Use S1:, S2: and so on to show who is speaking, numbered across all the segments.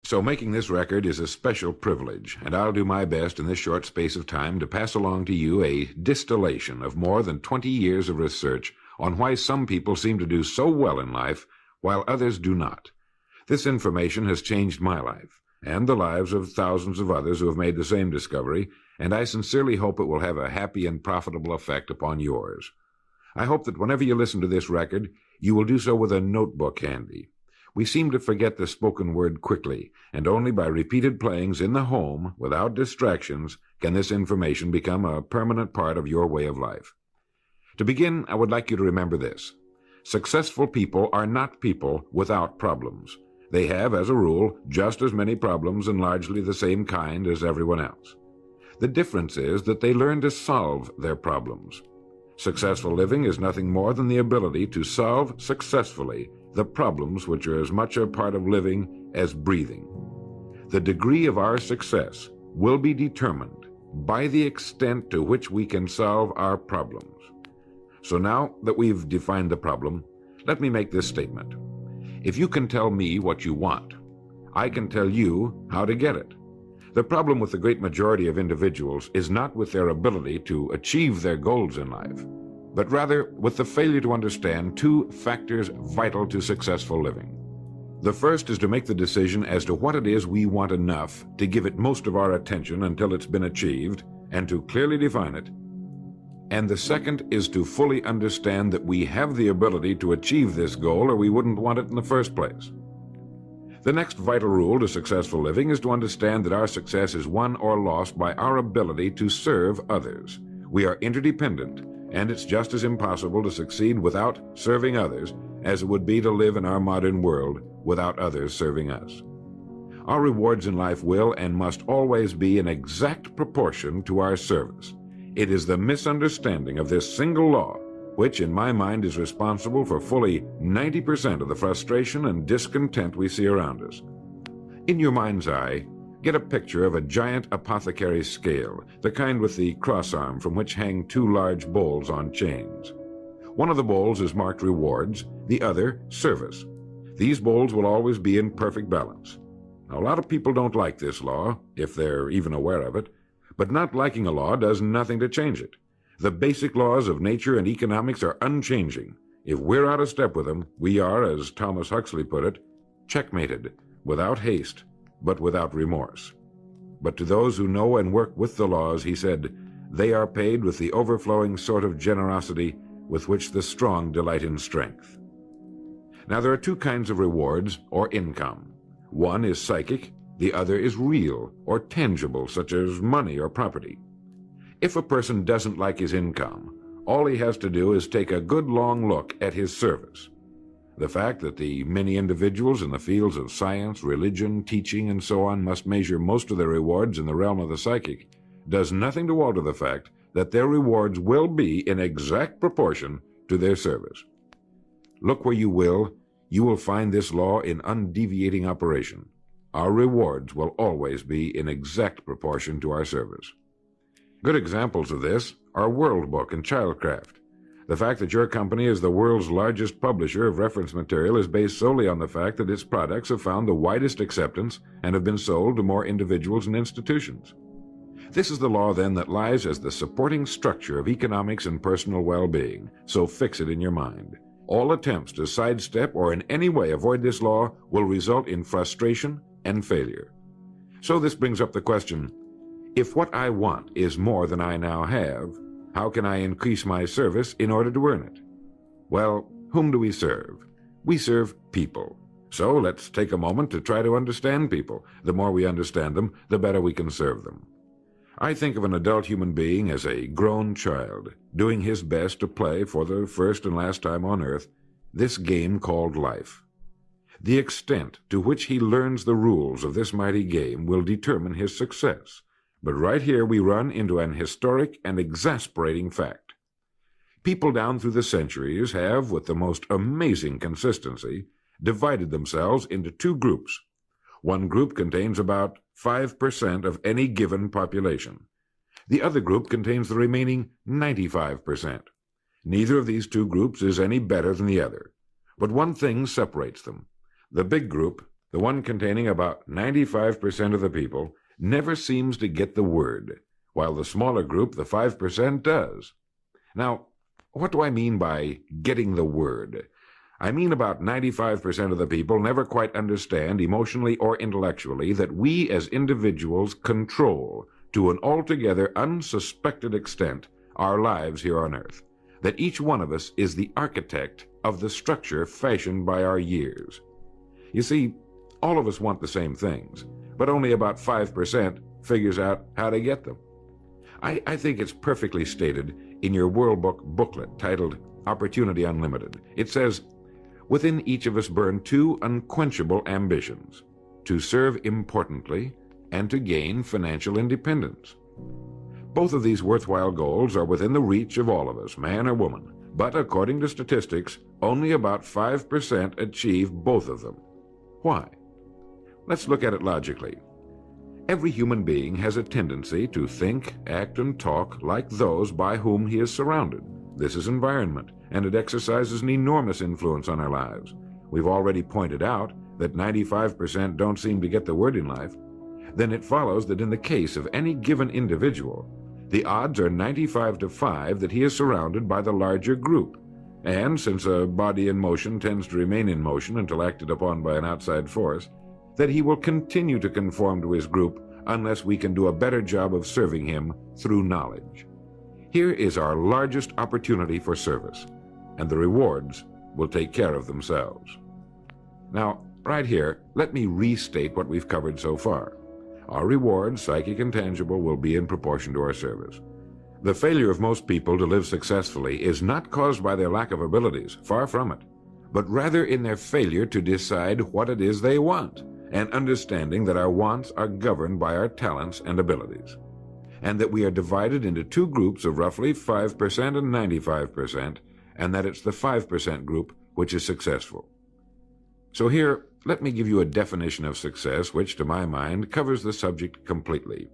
S1: So making this record is a special privilege, and I'll do my best in this short space of time to pass along to you a distillation of more than 20 years of research on why some people seem to do so well in life while others do not. This information has changed my life, and the lives of thousands of others who have made the same discovery, and I sincerely hope it will have a happy and profitable effect upon yours. I hope that whenever you listen to this record, you will do so with a notebook handy. We seem to forget the spoken word quickly, and only by repeated playings in the home, without distractions, can this information become a permanent part of your way of life. To begin, I would like you to remember this. Successful people are not people without problems. They have, as a rule, just as many problems and largely the same kind as everyone else. The difference is that they learn to solve their problems. Successful living is nothing more than the ability to solve successfully the problems which are as much a part of living as breathing. The degree of our success will be determined by the extent to which we can solve our problems. So now that we've defined the problem, let me make this statement. If you can tell me what you want, I can tell you how to get it. The problem with the great majority of individuals is not with their ability to achieve their goals in life, but rather with the failure to understand two factors vital to successful living. The first is to make the decision as to what it is we want enough to give it most of our attention until it's been achieved, and to clearly define it. And the second is to fully understand that we have the ability to achieve this goal or we wouldn't want it in the first place. The next vital rule to successful living is to understand that our success is won or lost by our ability to serve others. We are interdependent, and it's just as impossible to succeed without serving others as it would be to live in our modern world without others serving us. Our rewards in life will and must always be in exact proportion to our service. It is the misunderstanding of this single law which, in my mind, is responsible for fully 90% of the frustration and discontent we see around us. In your mind's eye, get a picture of a giant apothecary scale, the kind with the cross-arm from which hang two large bowls on chains. One of the bowls is marked rewards, the other service. These bowls will always be in perfect balance. Now, a lot of people don't like this law, if they're even aware of it, but not liking a law does nothing to change it. The basic laws of nature and economics are unchanging. If we're out of step with them, we are, as Thomas Huxley put it, checkmated, without haste, but without remorse. But to those who know and work with the laws, he said, they are paid with the overflowing sort of generosity with which the strong delight in strength. Now, there are two kinds of rewards, or income. One is psychic, the other is real, or tangible, such as money or property. If a person doesn't like his income, all he has to do is take a good long look at his service. The fact that the many individuals in the fields of science, religion, teaching, and so on must measure most of their rewards in the realm of the psychic does nothing to alter the fact that their rewards will be in exact proportion to their service. Look where you will find this law in undeviating operation. Our rewards will always be in exact proportion to our service. Good examples of this are World Book and Childcraft. The fact that your company is the world's largest publisher of reference material is based solely on the fact that its products have found the widest acceptance and have been sold to more individuals and institutions. This is the law, then, that lies as the supporting structure of economics and personal well-being, so fix it in your mind. All attempts to sidestep or in any way avoid this law will result in frustration and failure. So this brings up the question, if what I want is more than I now have, how can I increase my service in order to earn it? Well, whom do we serve? We serve people. So let's take a moment to try to understand people. The more we understand them, the better we can serve them. I think of an adult human being as a grown child, doing his best to play for the first and last time on earth this game called life. The extent to which he learns the rules of this mighty game will determine his success. But right here we run into an historic and exasperating fact. People down through the centuries have, with the most amazing consistency, divided themselves into two groups. One group contains about 5% of any given population. The other group contains the remaining 95%. Neither of these two groups is any better than the other. But one thing separates them. The big group the one containing about 95% of the people, never seems to get the word, while the smaller group, the 5%, does. Now, what do I mean by getting the word? I mean about 95% of the people never quite understand, emotionally or intellectually, that we as individuals control, to an altogether unsuspected extent, our lives here on earth. That each one of us is the architect of the structure fashioned by our years. You see, all of us want the same things, but only about 5% figures out how to get them. I think it's perfectly stated in your World Book booklet titled Opportunity Unlimited. It says, within each of us burn two unquenchable ambitions: to serve importantly and to gain financial independence. Both of these worthwhile goals are within the reach of all of us, man or woman, but according to statistics, only about 5% achieve both of them. Why? Let's look at it logically. Every human being has a tendency to think, act, and talk like those by whom he is surrounded. This is environment, and it exercises an enormous influence on our lives. We've already pointed out that 95% don't seem to get the word in life. Then it follows that in the case of any given individual, the odds are 95 to 5 that he is surrounded by the larger group. And since a body in motion tends to remain in motion until acted upon by an outside force, that he will continue to conform to his group unless we can do a better job of serving him through knowledge. Here is our largest opportunity for service, and the rewards will take care of themselves. Now, right here, let me restate what we've covered so far. Our rewards, psychic and tangible, will be in proportion to our service. The failure of most people to live successfully is not caused by their lack of abilities, far from it, but rather in their failure to decide what it is they want, and understanding that our wants are governed by our talents and abilities, and that we are divided into two groups of roughly 5% and 95%, and that it's the 5% group which is successful. So here, let me give you a definition of success which, to my mind, covers the subject completely.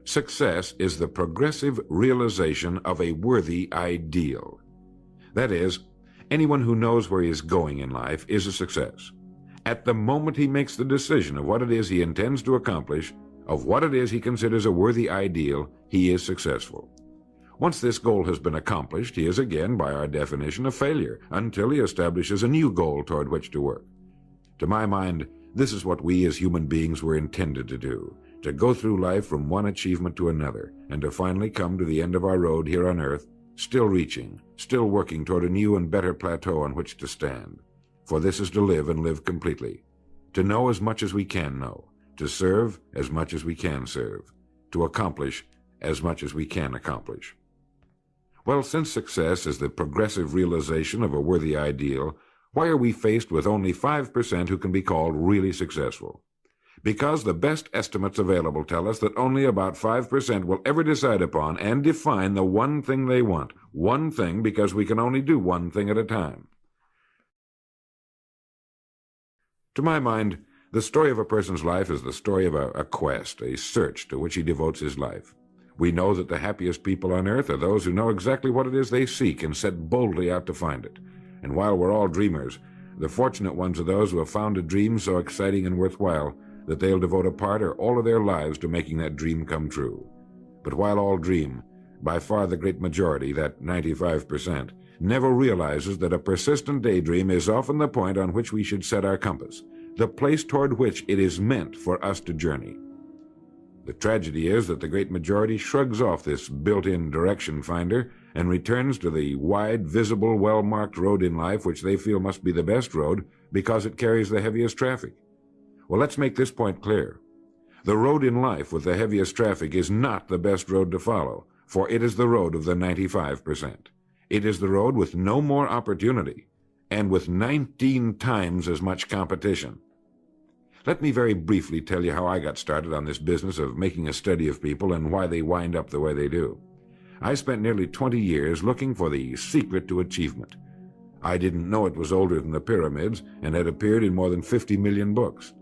S1: Success is the progressive realization of a worthy ideal. That is, anyone who knows where he is going in life is a success. At the moment he makes the decision of what it is he intends to accomplish, of what it is he considers a worthy ideal, he is successful. Once this goal has been accomplished, he is again, by our definition, a failure, until he establishes a new goal toward which to work. To my mind, this is what we as human beings were intended to do, to go through life from one achievement to another, and to finally come to the end of our road here on earth, still reaching, still working toward a new and better plateau on which to stand. For this is to live and live completely, to know as much as we can know, to serve as much as we can serve, to accomplish as much as we can accomplish. Well, since success is the progressive realization of a worthy ideal, why are we faced with only 5% who can be called really successful? Because the best estimates available tell us that only about 5% will ever decide upon and define the one thing they want. One thing, because we can only do one thing at a time. To my mind, the story of a person's life is the story of a quest, a search to which he devotes his life. We know that the happiest people on earth are those who know exactly what it is they seek and set boldly out to find it. And while we're all dreamers, the fortunate ones are those who have found a dream so exciting and worthwhile that they'll devote a part or all of their lives to making that dream come true. But while all dream, by far the great majority, that 95%, never realizes that a persistent daydream is often the point on which we should set our compass, the place toward which it is meant for us to journey. The tragedy is that the great majority shrugs off this built-in direction finder and returns to the wide, visible, well-marked road in life which they feel must be the best road because it carries the heaviest traffic. Well, let's make this point clear. The road in life with the heaviest traffic is not the best road to follow, for it is the road of the 95%. It is the road with no more opportunity and with 19 times as much competition. Let me very briefly tell you how I got started on this business of making a study of people and why they wind up the way they do. I spent nearly 20 years looking for the secret to achievement. I didn't know it was older than the pyramids and had appeared in more than 50 million books.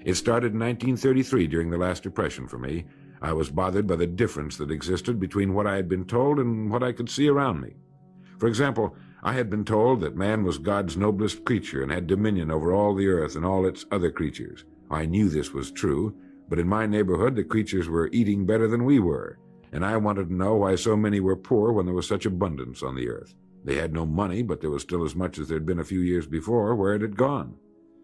S1: It started in 1933 during the last Depression for me. I was bothered by the difference that existed between what I had been told and what I could see around me. For example, I had been told that man was God's noblest creature and had dominion over all the earth and all its other creatures. I knew this was true, but in my neighborhood the creatures were eating better than we were, and I wanted to know why so many were poor when there was such abundance on the earth. They had no money, but there was still as much as there had been a few years before. Where it had gone?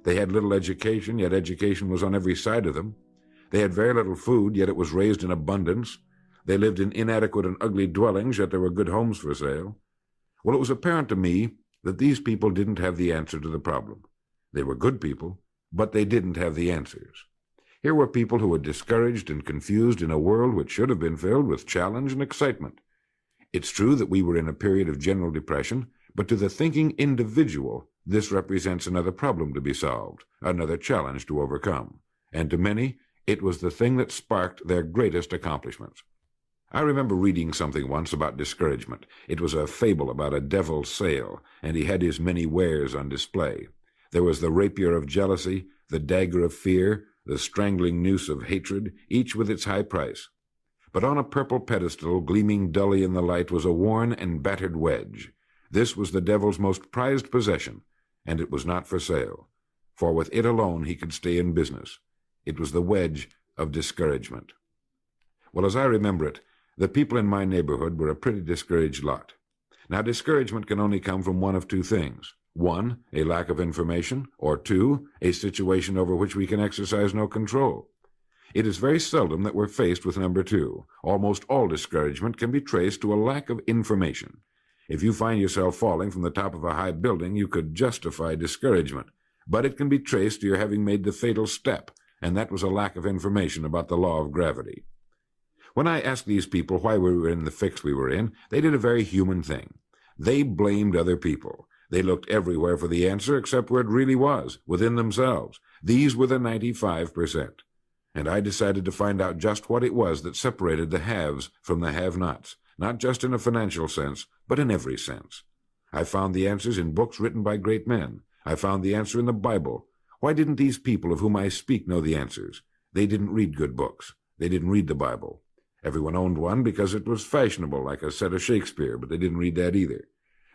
S1: They had little education, yet education was on every side of them. They had very little food, yet it was raised in abundance. They lived in inadequate and ugly dwellings, yet there were good homes for sale. Well, it was apparent to me that these people didn't have the answer to the problem. They were good people, but they didn't have the answers. Here were people who were discouraged and confused in a world which should have been filled with challenge and excitement. It's true that we were in a period of general depression, but to the thinking individual, this represents another problem to be solved, another challenge to overcome. And to many, it was the thing that sparked their greatest accomplishments. I remember reading something once about discouragement. It was a fable about a devil's sale, and he had his many wares on display. There was the rapier of jealousy, the dagger of fear, the strangling noose of hatred, each with its high price. But on a purple pedestal, gleaming dully in the light, was a worn and battered wedge. This was the devil's most prized possession, and it was not for sale, for with it alone he could stay in business. It was the wedge of discouragement. Well, as I remember it, the people in my neighborhood were a pretty discouraged lot. Now, discouragement can only come from one of two things. One, a lack of information, or two, a situation over which we can exercise no control. It is very seldom that we're faced with number two. Almost all discouragement can be traced to a lack of information. If you find yourself falling from the top of a high building, you could justify discouragement, but it can be traced to your having made the fatal step, and that was a lack of information about the law of gravity. When I asked these people why we were in the fix we were in, they did a very human thing. They blamed other people. They looked everywhere for the answer except where it really was, within themselves. These were the 95%. And I decided to find out just what it was that separated the haves from the have-nots, not just in a financial sense, but in every sense. I found the answers in books written by great men. I found the answer in the Bible. Why didn't these people of whom I speak know the answers? They didn't read good books. They didn't read the Bible. Everyone owned one because it was fashionable, like a set of Shakespeare, but they didn't read that either.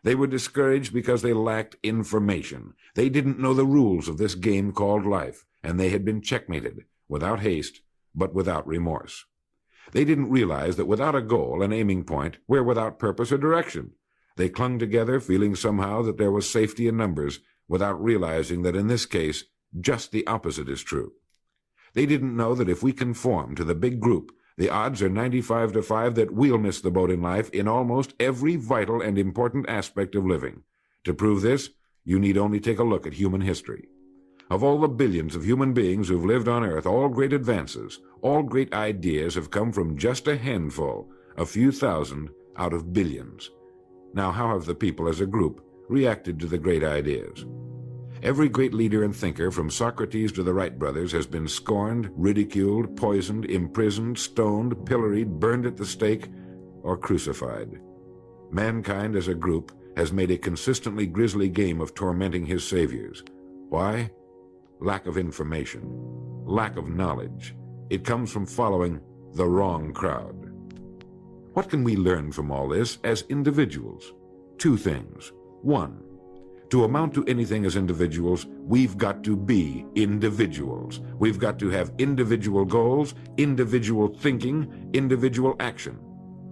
S1: They were discouraged because they lacked information. They didn't know the rules of this game called life, and they had been checkmated, without haste, but without remorse. They didn't realize that without a goal, an aiming point, we're without purpose or direction. They clung together, feeling somehow that there was safety in numbers, without realizing that in this case, just the opposite is true. They didn't know that if we conform to the big group, the odds are 95-5 that we'll miss the boat in life in almost every vital and important aspect of living. To prove this, you need only take a look at human history. Of all the billions of human beings who've lived on Earth, all great advances, all great ideas have come from just a handful, a few thousand out of billions. Now, how have the people as a group reacted to the great ideas? Every great leader and thinker, from Socrates to the Wright brothers, has been scorned, ridiculed, poisoned, imprisoned, stoned, pilloried, burned at the stake, or crucified. Mankind as a group has made a consistently grisly game of tormenting his saviors. Why? Lack of information, lack of knowledge. It comes from following the wrong crowd. What can we learn from all this as individuals? Two things. One, to amount to anything as individuals, we've got to be individuals. We've got to have individual goals, individual thinking, individual action.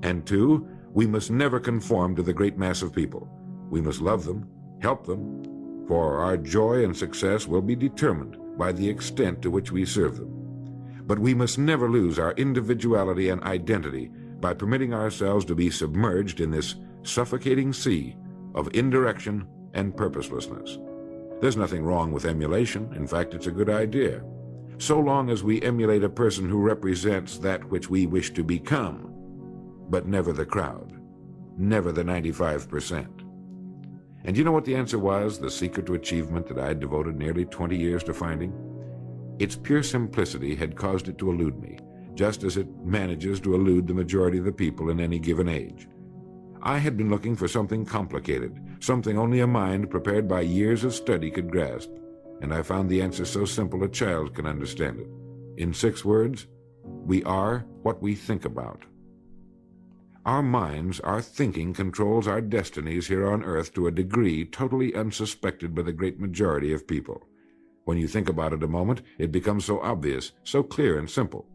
S1: And two, we must never conform to the great mass of people. We must love them, help them, for our joy and success will be determined by the extent to which we serve them. But we must never lose our individuality and identity by permitting ourselves to be submerged in this suffocating sea of indirection and purposelessness. There's nothing wrong with emulation. In fact, it's a good idea, so long as we emulate a person who represents that which we wish to become, but never the crowd, never the 95%. And you know what the answer was, the secret to achievement that I had devoted nearly 20 years to finding? Its pure simplicity had caused it to elude me, just as it manages to elude the majority of the people in any given age. I had been looking for something complicated, something only a mind prepared by years of study could grasp, and I found the answer so simple a child can understand it. In 6 words, we are what we think about. Our minds, our thinking, controls our destinies here on Earth to a degree totally unsuspected by the great majority of people. When you think about it a moment, it becomes so obvious, so clear and simple.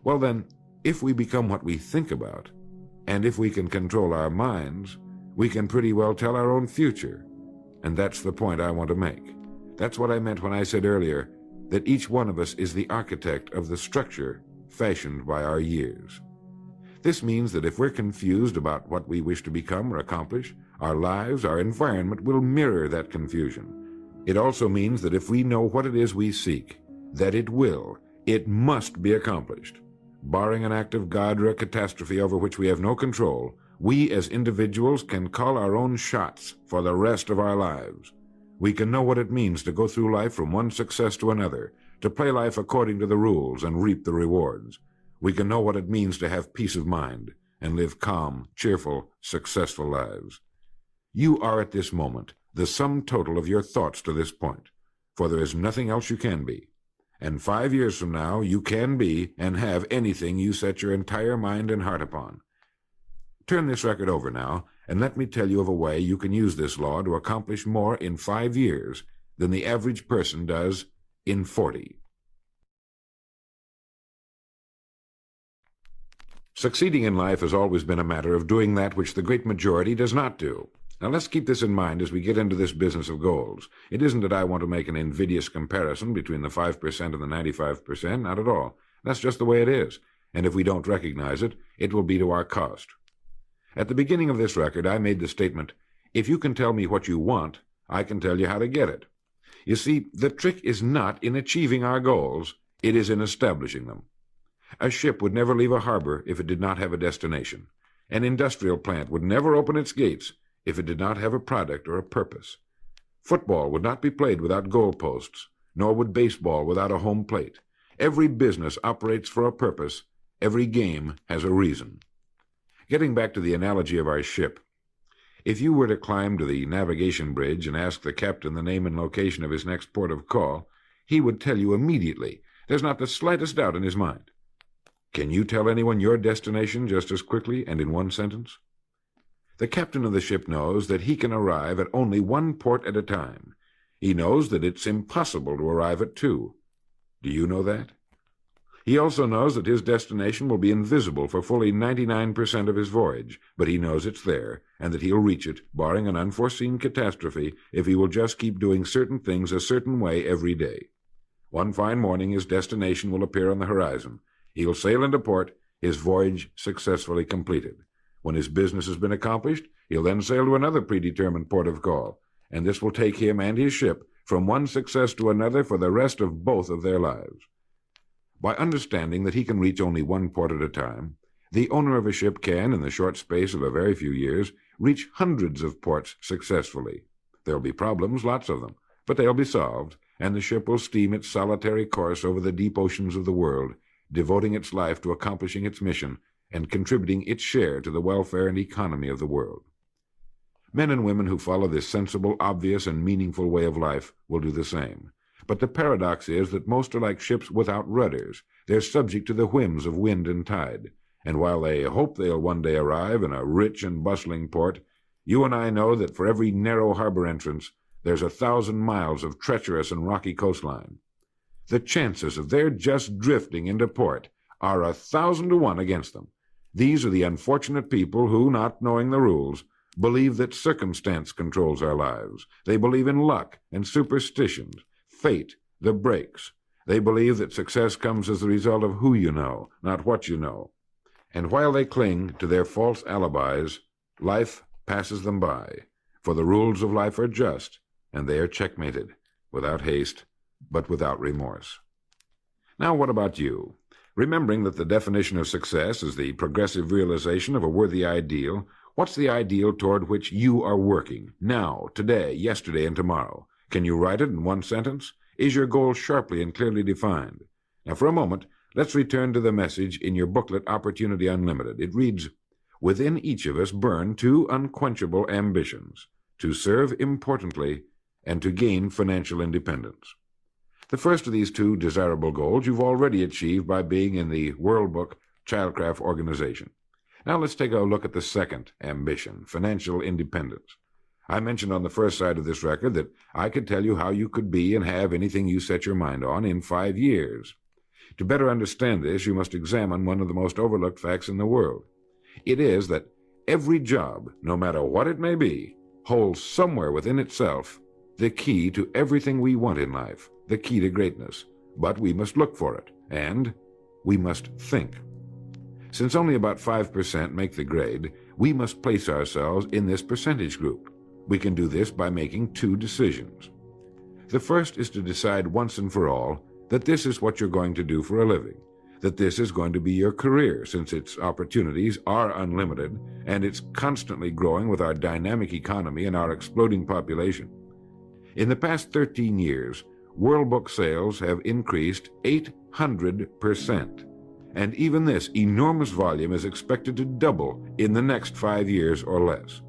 S1: Well then, if we become what we think about, and if we can control our minds, we can pretty well tell our own future. And that's the point I want to make. That's what I meant when I said earlier that each one of us is the architect of the structure fashioned by our years. This means that if we're confused about what we wish to become or accomplish, our lives, our environment will mirror that confusion. It also means that if we know what it is we seek, that it must be accomplished. Barring an act of God or a catastrophe over which we have no control, we as individuals can call our own shots for the rest of our lives. We can know what it means to go through life from one success to another, to play life according to the rules and reap the rewards. We can know what it means to have peace of mind and live calm, cheerful, successful lives. You are at this moment the sum total of your thoughts to this point, for there is nothing else you can be. And 5 years from now, you can be and have anything you set your entire mind and heart upon. Turn this record over now, and let me tell you of a way you can use this law to accomplish more in 5 years than the average person does in 40. Succeeding in life has always been a matter of doing that which the great majority does not do. Now let's keep this in mind as we get into this business of goals. It isn't that I want to make an invidious comparison between the 5% and the 95%, not at all. That's just the way it is, and if we don't recognize it, it will be to our cost. At the beginning of this record, I made the statement, if you can tell me what you want, I can tell you how to get it. You see, the trick is not in achieving our goals, it is in establishing them. A ship would never leave a harbor if it did not have a destination. An industrial plant would never open its gates if it did not have a product or a purpose. Football would not be played without goalposts, nor would baseball without a home plate. Every business operates for a purpose. Every game has a reason. Getting back to the analogy of our ship, if you were to climb to the navigation bridge and ask the captain the name and location of his next port of call, he would tell you immediately. There's not the slightest doubt in his mind. Can you tell anyone your destination just as quickly and in one sentence? The captain of the ship knows that he can arrive at only one port at a time. He knows that it's impossible to arrive at two. Do you know that? He also knows that his destination will be invisible for fully 99% of his voyage, but he knows it's there, and that he'll reach it, barring an unforeseen catastrophe, if he will just keep doing certain things a certain way every day. One fine morning his destination will appear on the horizon. He'll sail into port, his voyage successfully completed. When his business has been accomplished, he'll then sail to another predetermined port of call, and this will take him and his ship from one success to another for the rest of both of their lives. By understanding that he can reach only one port at a time, the owner of a ship can, in the short space of a very few years, reach hundreds of ports successfully. There'll be problems, lots of them, but they'll be solved, and the ship will steam its solitary course over the deep oceans of the world, devoting its life to accomplishing its mission and contributing its share to the welfare and economy of the world. Men and women who follow this sensible, obvious, and meaningful way of life will do the same. But the paradox is that most are like ships without rudders. They're subject to the whims of wind and tide. And while they hope they'll one day arrive in a rich and bustling port, you and I know that for every narrow harbor entrance, there's 1,000 miles of treacherous and rocky coastline. The chances of their just drifting into port are 1,000 to 1 against them. These are the unfortunate people who, not knowing the rules, believe that circumstance controls our lives. They believe in luck and superstitions, fate, the breaks. They believe that success comes as the result of who you know, not what you know. And while they cling to their false alibis, life passes them by, for the rules of life are just, and they are checkmated, without haste, but without remorse. Now, what about you? Remembering that the definition of success is the progressive realization of a worthy ideal, what's the ideal toward which you are working, now, today, yesterday, and tomorrow? Can you write it in one sentence? Is your goal sharply and clearly defined? Now, for a moment, let's return to the message in your booklet, Opportunity Unlimited. It reads, "Within each of us burn two unquenchable ambitions, to serve importantly and to gain financial independence." The first of these two desirable goals you've already achieved by being in the World Book Childcraft Organization. Now let's take a look at the second ambition, financial independence. I mentioned on the first side of this record that I could tell you how you could be and have anything you set your mind on in 5 years. To better understand this, you must examine one of the most overlooked facts in the world. It is that every job, no matter what it may be, holds somewhere within itself the key to everything we want in life, the key to greatness. But we must look for it, and we must think. Since only about 5% make the grade, we must place ourselves in this percentage group. We can do this by making 2 decisions. The first is to decide once and for all that this is what you're going to do for a living, that this is going to be your career, since its opportunities are unlimited and it's constantly growing with our dynamic economy and our exploding population. In the past 13 years, World Book sales have increased 800%, and even this enormous volume is expected to double in the next 5 years or less.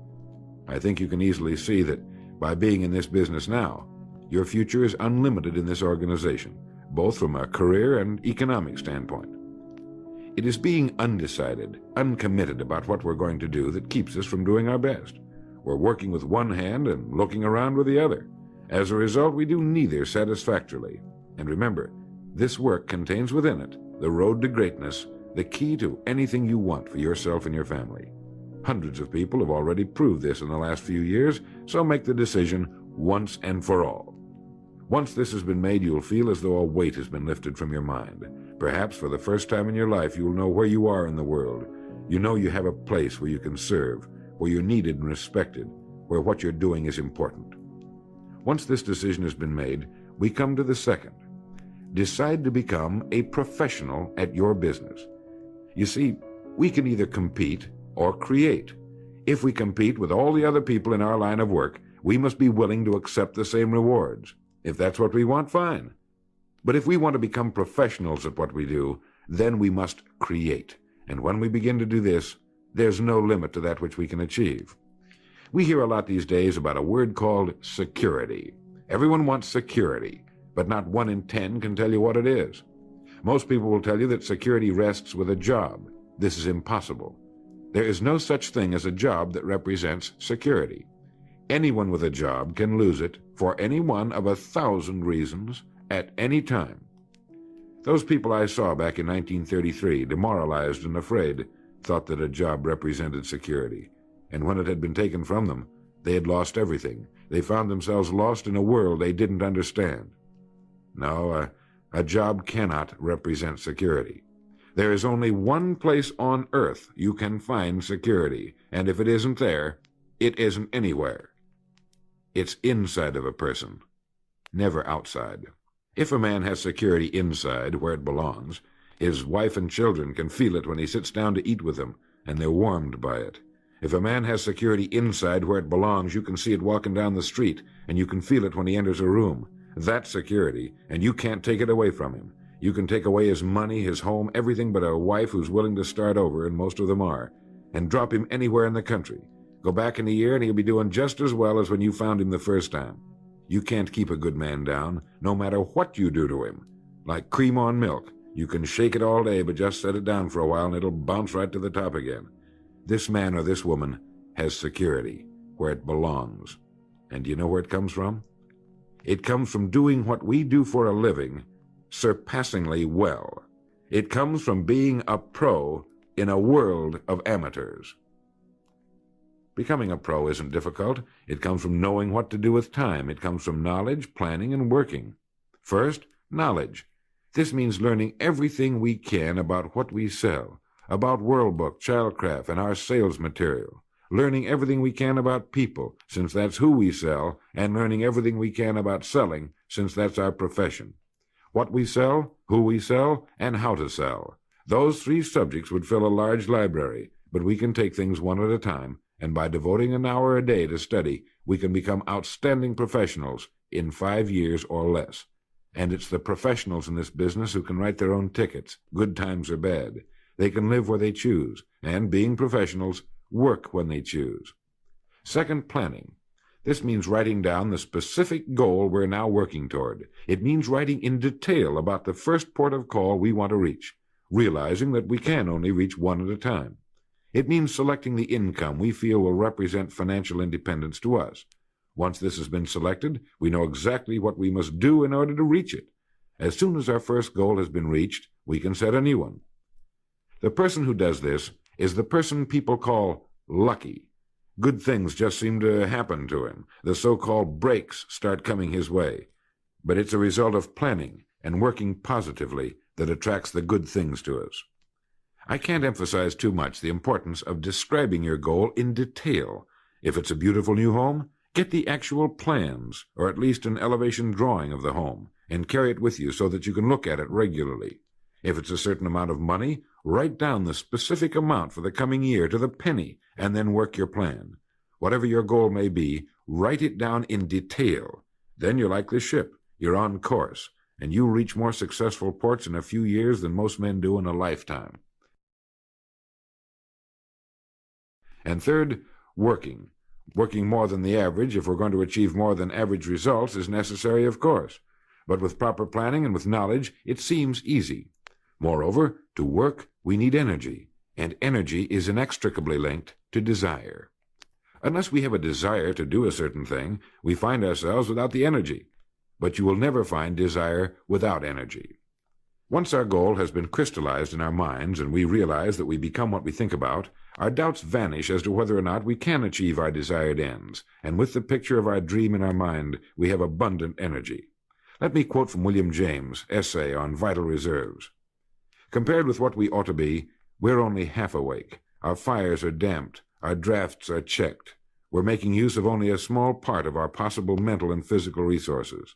S1: I think you can easily see that by being in this business now, your future is unlimited in this organization, both from a career and economic standpoint. It is being undecided, uncommitted about what we're going to do that keeps us from doing our best. We're working with one hand and looking around with the other. As a result, we do neither satisfactorily. And remember, this work contains within it the road to greatness, the key to anything you want for yourself and your family. Hundreds of people have already proved this in the last few years, so make the decision once and for all. Once this has been made, you'll feel as though a weight has been lifted from your mind. Perhaps for the first time in your life, you'll know where you are in the world. You know you have a place where you can serve, where you're needed and respected, where what you're doing is important. Once this decision has been made, we come to the second. Decide to become a professional at your business. You see, we can either compete or create. If we compete with all the other people in our line of work, we must be willing to accept the same rewards. If that's what we want, fine. But if we want to become professionals at what we do, then we must create. And when we begin to do this, there's no limit to that which we can achieve. We hear a lot these days about a word called security. Everyone wants security, but not 1 in 10 can tell you what it is. Most people will tell you that security rests with a job. This is impossible. There is no such thing as a job that represents security. Anyone with a job can lose it for any one of 1,000 reasons at any time. Those people I saw back in 1933, demoralized and afraid, thought that a job represented security. And when it had been taken from them, they had lost everything. They found themselves lost in a world they didn't understand. No, a job cannot represent security. There is only one place on earth you can find security, and if it isn't there, it isn't anywhere. It's inside of a person, never outside. If a man has security inside, where it belongs, his wife and children can feel it when he sits down to eat with them, and they're warmed by it. If a man has security inside, where it belongs, you can see it walking down the street, and you can feel it when he enters a room. That's security, and you can't take it away from him. You can take away his money, his home, everything but a wife who's willing to start over, and most of them are, and drop him anywhere in the country. Go back in a year, and he'll be doing just as well as when you found him the first time. You can't keep a good man down, no matter what you do to him. Like cream on milk. You can shake it all day, but just set it down for a while, and it'll bounce right to the top again. This man or this woman has security, where it belongs. And do you know where it comes from? It comes from doing what we do for a living surpassingly well. It comes from being a pro in a world of amateurs. Becoming a pro isn't difficult. It comes from knowing what to do with time. It comes from knowledge, planning, and working. First, knowledge. This means learning everything we can about what we sell, about World Book, Childcraft, and our sales material. Learning everything we can about people, since that's who we sell, and learning everything we can about selling, since that's our profession. What we sell, who we sell, and how to sell. Those 3 subjects would fill a large library, but we can take things one at a time, and by devoting an hour a day to study, we can become outstanding professionals in 5 years or less. And it's the professionals in this business who can write their own tickets, good times or bad. They can live where they choose, and being professionals, work when they choose. Second, planning. This means writing down the specific goal we're now working toward. It means writing in detail about the first port of call we want to reach, realizing that we can only reach one at a time. It means selecting the income we feel will represent financial independence to us. Once this has been selected, we know exactly what we must do in order to reach it. As soon as our first goal has been reached, we can set a new one. The person who does this is the person people call lucky. Good things just seem to happen to him. The so-called breaks start coming his way. But it's a result of planning and working positively that attracts the good things to us. I can't emphasize too much the importance of describing your goal in detail. If it's a beautiful new home, get the actual plans, or at least an elevation drawing of the home, and carry it with you so that you can look at it regularly. If it's a certain amount of money, write down the specific amount for the coming year to the penny, and then work your plan. Whatever your goal may be, write it down in detail. Then you're like this ship. You're on course, and you reach more successful ports in a few years than most men do in a lifetime. And third, working. Working more than the average, if we're going to achieve more than average results, is necessary, of course. But with proper planning and with knowledge, it seems easy. Moreover, to work, we need energy, and energy is inextricably linked to desire. Unless we have a desire to do a certain thing, we find ourselves without the energy. But you will never find desire without energy. Once our goal has been crystallized in our minds and we realize that we become what we think about, our doubts vanish as to whether or not we can achieve our desired ends, and with the picture of our dream in our mind, we have abundant energy. Let me quote from William James' essay on vital reserves. Compared with what we ought to be, we're only half awake. Our fires are damped. Our drafts are checked. We're making use of only a small part of our possible mental and physical resources.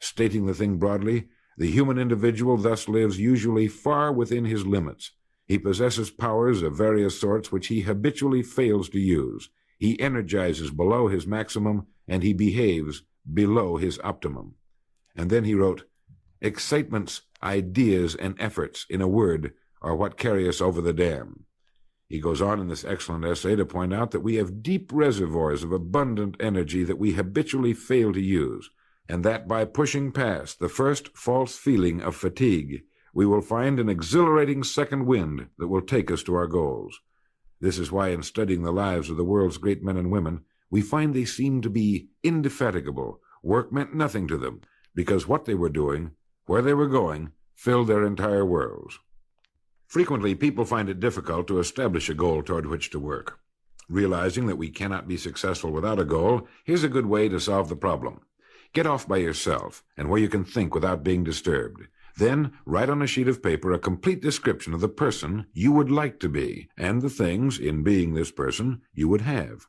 S1: Stating the thing broadly, the human individual thus lives usually far within his limits. He possesses powers of various sorts which he habitually fails to use. He energizes below his maximum, and he behaves below his optimum. And then he wrote, "Excitements, ideas, and efforts, in a word, are what carry us over the dam." He goes on in this excellent essay to point out that we have deep reservoirs of abundant energy that we habitually fail to use, and that by pushing past the first false feeling of fatigue, we will find an exhilarating second wind that will take us to our goals. This is why in studying the lives of the world's great men and women, we find they seemed to be indefatigable. Work meant nothing to them, because what they were doing, where they were going, filled their entire worlds. Frequently, people find it difficult to establish a goal toward which to work. Realizing that we cannot be successful without a goal, here's a good way to solve the problem. Get off by yourself, and where you can think without being disturbed. Then write on a sheet of paper a complete description of the person you would like to be, and the things, in being this person, you would have.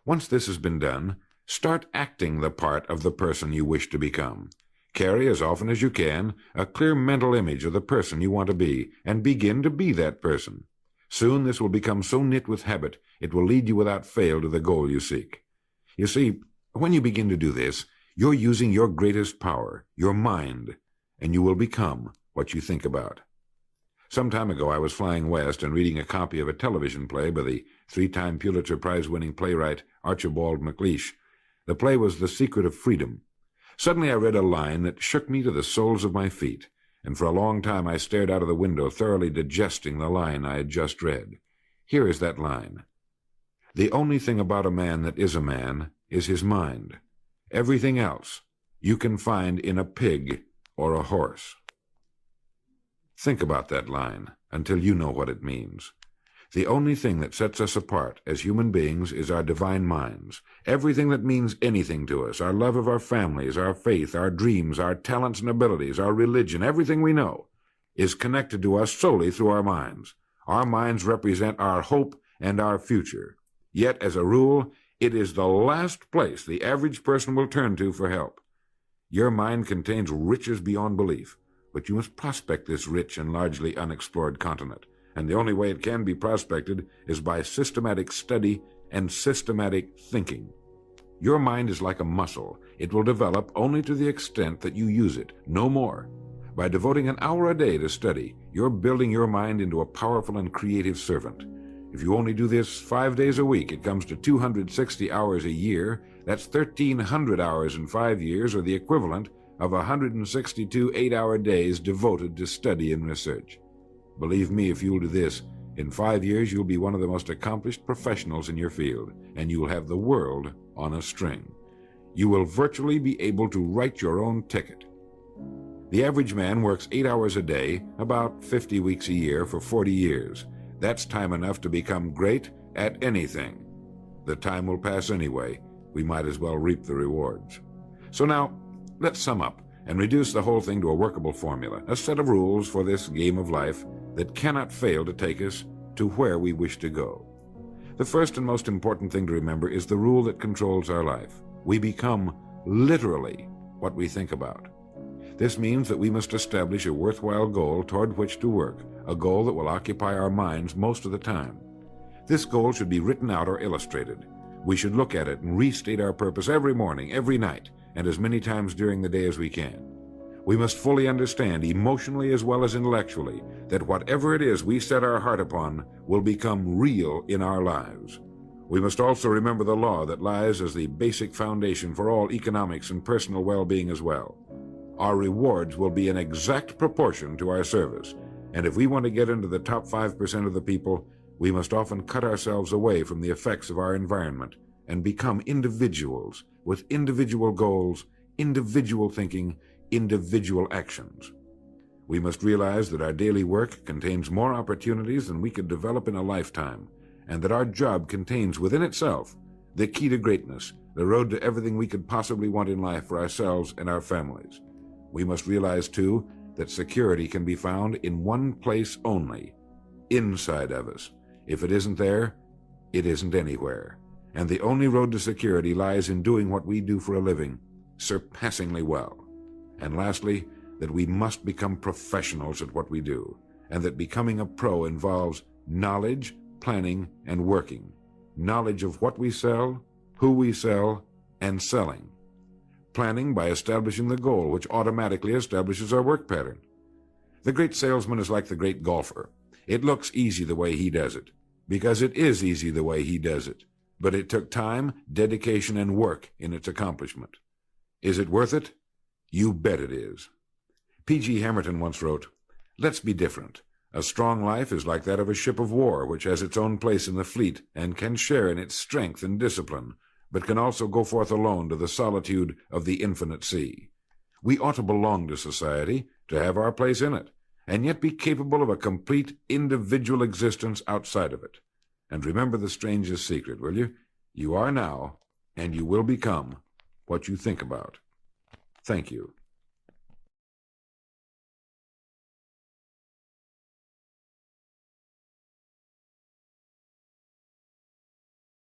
S1: Once this has been done, start acting the part of the person you wish to become. Carry, as often as you can, a clear mental image of the person you want to be, and begin to be that person. Soon this will become so knit with habit, it will lead you without fail to the goal you seek. You see, when you begin to do this, you're using your greatest power, your mind, and you will become what you think about. Some time ago, I was flying west and reading a copy of a television play by the 3-time Pulitzer Prize-winning playwright Archibald MacLeish. The play was The Secret of Freedom. Suddenly I read a line that shook me to the soles of my feet, and for a long time I stared out of the window, thoroughly digesting the line I had just read. Here is that line. "The only thing about a man that is a man is his mind. Everything else you can find in a pig or a horse." Think about that line until you know what it means. The only thing that sets us apart as human beings is our divine minds. Everything that means anything to us, our love of our families, our faith, our dreams, our talents and abilities, our religion, everything we know, is connected to us solely through our minds. Our minds represent our hope and our future. Yet, as a rule, it is the last place the average person will turn to for help. Your mind contains riches beyond belief, but you must prospect this rich and largely unexplored continent. And the only way it can be prospected is by systematic study and systematic thinking. Your mind is like a muscle. It will develop only to the extent that you use it, no more. By devoting an hour a day to study, you're building your mind into a powerful and creative servant. If you only do this 5 days a week, it comes to 260 hours a year. That's 1,300 hours in 5 years, or the equivalent of 162 8-hour days devoted to study and research. Believe me, if you'll do this, In 5 years, you'll be one of the most accomplished professionals in your field, and you'll have the world on a string. You will virtually be able to write your own ticket. The average man works 8 hours a day, about 50 weeks a year, for 40 years. That's time enough to become great at anything. The time will pass anyway. We might as well reap the rewards. So now, let's sum up and reduce the whole thing to a workable formula, a set of rules for this game of life that cannot fail to take us to where we wish to go. The first and most important thing to remember is the rule that controls our life. We become literally what we think about. This means that we must establish a worthwhile goal toward which to work, a goal that will occupy our minds most of the time. This goal should be written out or illustrated. We should look at it and restate our purpose every morning, every night, and as many times during the day as we can. We must fully understand, emotionally as well as intellectually, that whatever it is we set our heart upon will become real in our lives. We must also remember the law that lies as the basic foundation for all economics and personal well-being as well. Our rewards will be in exact proportion to our service, and if we want to get into the top 5% of the people, we must often cut ourselves away from the effects of our environment and become individuals with individual goals, individual thinking, individual actions. We must realize that our daily work contains more opportunities than we could develop in a lifetime, and that our job contains within itself the key to greatness, the road to everything we could possibly want in life for ourselves and our families. We must realize, too, that security can be found in one place only, inside of us. If it isn't there, it isn't anywhere. And the only road to security lies in doing what we do for a living surpassingly well. And lastly, that we must become professionals at what we do, and that becoming a pro involves knowledge, planning, and working. Knowledge of what we sell, who we sell, and selling. Planning by establishing the goal, which automatically establishes our work pattern. The great salesman is like the great golfer. It looks easy the way he does it, because it is easy the way he does it. But it took time, dedication, and work in its accomplishment. Is it worth it? You bet it is. P.G. Hamilton once wrote, "Let's be different. A strong life is like that of a ship of war, which has its own place in the fleet and can share in its strength and discipline, but can also go forth alone to the solitude of the infinite sea. We ought to belong to society, to have our place in it, and yet be capable of a complete individual existence outside of it. And remember the strangest secret, will you? You are now, and you will become, what you think about." Thank you.